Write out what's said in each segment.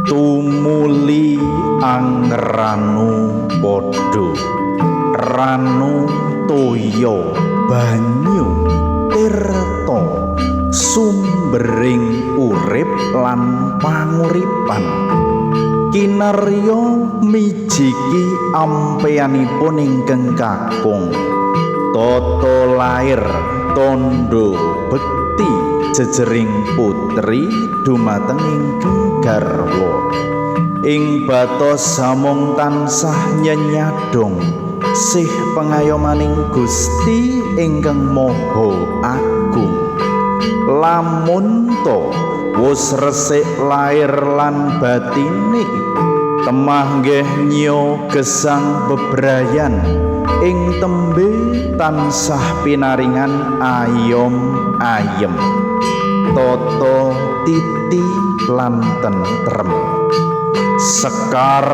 Tumuli angranu padha ranu toya banyu tirta sumbering urip lan panguripan kinarya mijiki ampeyanipun ingkang kakung tata lair tondo bekti jejering putri dumateng ingkang garwa ing batos samung tansah nyenyadong sih pengayomaning Gusti ingkang Maha Agung lamun to wus resik lair lan batine temah nggih nyo gesang bebrayan ing tembe tansah pinaringan ayom ayem tata titi lan tentrem sekar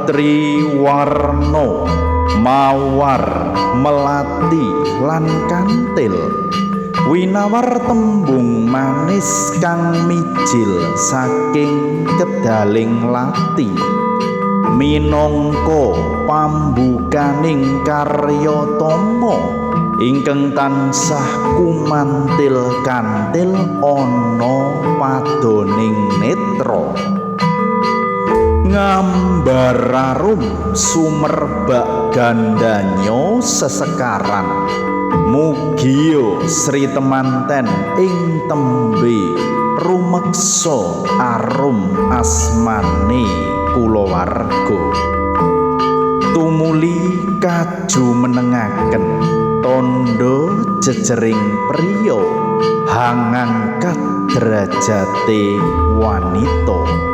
triwarna mawar melati lan kantil winawar tembung manis kang mijil saking kedaling lati minangka pambukaning karya tama ingkang tansah kumantil kantil ana padoning netra ngambararum sumerbak gandanya sesekaran mugiya Sri temanten ing tembe rumeksa arum asmane kulawarga tumuli kaju menengaken tondo jejering priya hangangkat derajate wanita